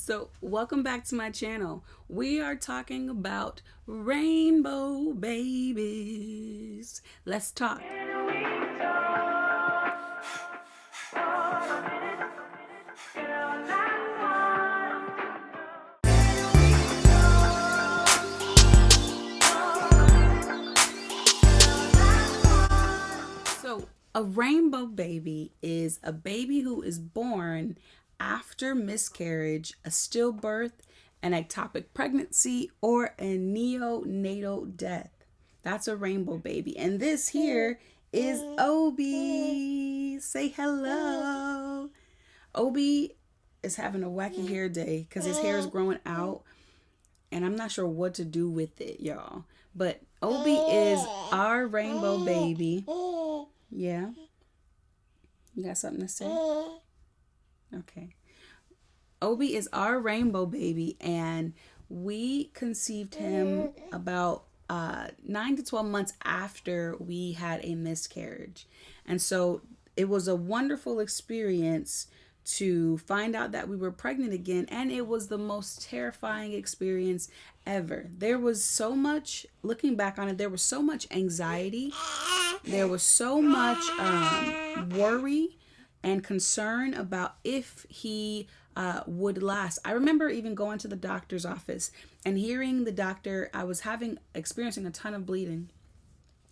So, welcome back to my channel. We are talking about rainbow babies. Let's talk. So, a rainbow baby is a baby who is born after miscarriage, a stillbirth, an ectopic pregnancy, or a neonatal death. That's a rainbow baby. And this here is Obi. Say hello. Obi is having a wacky hair day because his hair is growing out and I'm not sure what to do with it, y'all. But Obi is our rainbow baby. Yeah. You got something to say? Okay. Obi is our rainbow baby, and we conceived him about 9 to 12 months after we had a miscarriage. And so it was a wonderful experience to find out that we were pregnant again, and it was the most terrifying experience ever. There was so much, looking back on it, there was so much anxiety, there was so much worry and concern about if he would last. I remember even going to the doctor's office and hearing the doctor. I was experiencing a ton of bleeding.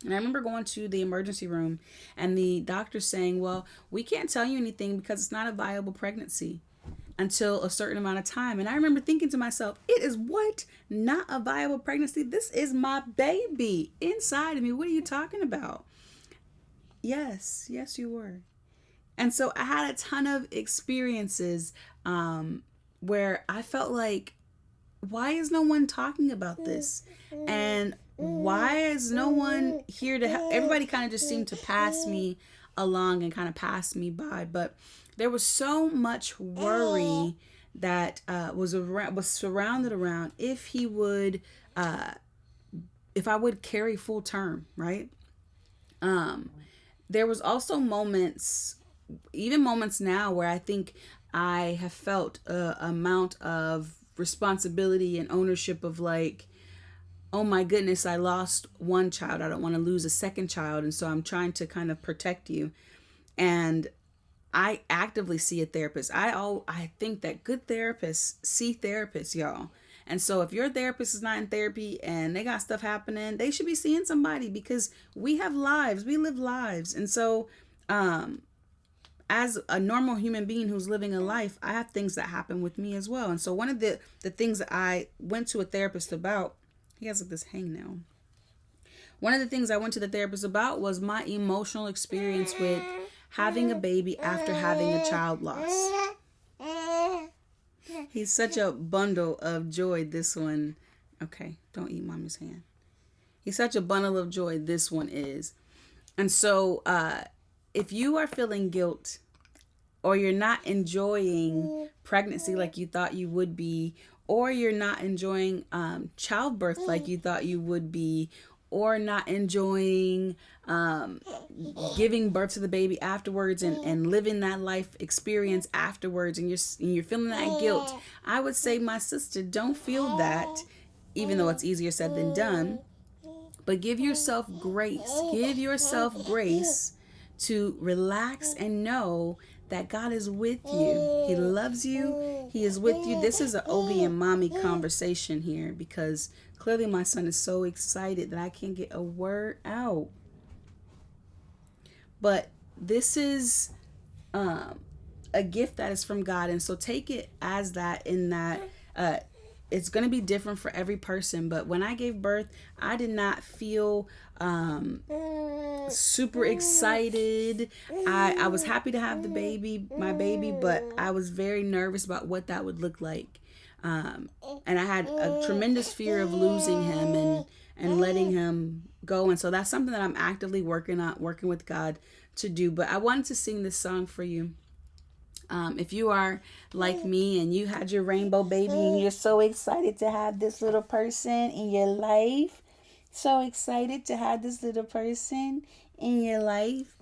And I remember going to the emergency room and the doctor saying, well, we can't tell you anything because it's not a viable pregnancy until a certain amount of time. And I remember thinking to myself, it is what? Not a viable pregnancy? This is my baby inside of me. What are you talking about? Yes, you were. And so I had a ton of experiences where I felt like, why is no one talking about this? And why is no one here to help? Everybody kind of just seemed to pass me along and kind of pass me by. But there was so much worry that was surrounded around if he would, if I would carry full term, right? There was also moments, even moments now, where I think I have felt a amount of responsibility and ownership of like, oh my goodness, I lost one child. I don't want to lose a second child. And so I'm trying to kind of protect you. And I actively see a therapist. I think that good therapists see therapists, y'all. And so if your therapist is not in therapy and they got stuff happening, they should be seeing somebody because we have lives. We live lives. And so as a normal human being who's living a life, I have things that happen with me as well. And so one of the things that I went to a therapist about, he has like this hangnail. One of the things I went to the therapist about was my emotional experience with having a baby after having a child loss. He's such a bundle of joy, this one. Okay, don't eat mommy's hand. He's such a bundle of joy, this one is. And so if you are feeling guilt or you're not enjoying pregnancy like you thought you would be, or you're not enjoying childbirth like you thought you would be, or not enjoying giving birth to the baby afterwards and living that life experience afterwards, and you're feeling that guilt, I would say, my sister, don't feel that, even though it's easier said than done. But give yourself grace. Give yourself grace to relax and know that God is with you. He loves you. He is with you. This is an Obi and mommy conversation here because clearly my son is so excited that I can't get a word out. But this is a gift that is from God. And so take it as that, in that it's going to be different for every person. But when I gave birth, I did not feel super excited. I was happy to have my baby, but I was very nervous about what that would look like. And I had a tremendous fear of losing him and letting him go. And so that's something that I'm actively working with God to do. But I wanted to sing this song for you. If you are like me and you had your rainbow baby and you're so excited to have this little person in your life, so excited to have this little person in your life,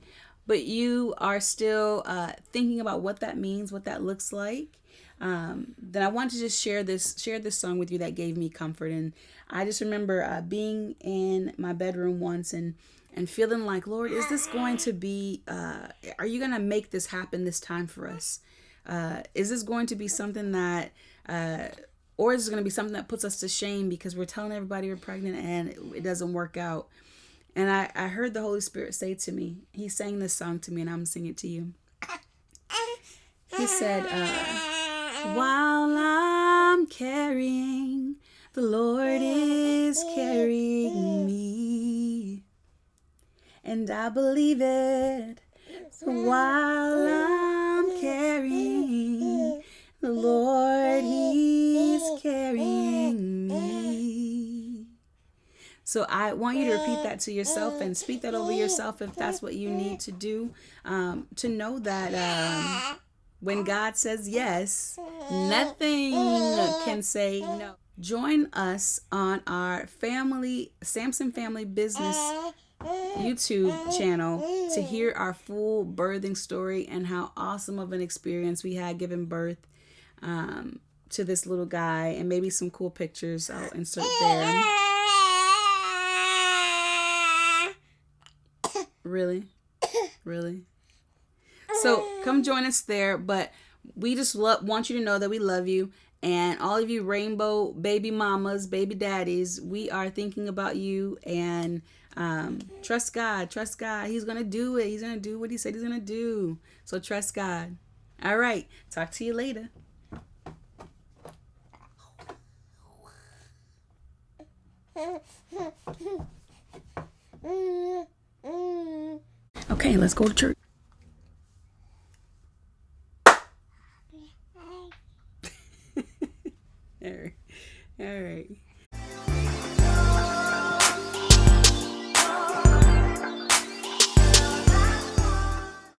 but you are still thinking about what that means, what that looks like, then I wanted to just share this song with you that gave me comfort. And I just remember being in my bedroom once and feeling like, Lord, is this going to be? Are you going to make this happen this time for us? Is this going to be something that? Or is it going to be something that puts us to shame because we're telling everybody we're pregnant and it doesn't work out? And I heard the Holy Spirit say to me, he sang this song to me, and I'm singing it to you. He said, while I'm carrying, the Lord is carrying me. And I believe it. So while I'm carrying, the Lord, He's carrying me. So I want you to repeat that to yourself and speak that over yourself if that's what you need to do, to know that when God says yes, nothing can say no. Join us on our Sampson Family Business YouTube channel to hear our full birthing story and how awesome of an experience we had giving birth to this little guy, and maybe some cool pictures I'll insert there. Really? So come join us there. But we just want you to know that we love you. And all of you rainbow baby mamas, baby daddies, we are thinking about you. And trust God. He's going to do it. He's going to do what he said he's going to do. So trust God. All right. Talk to you later. Okay, let's go to church. All right.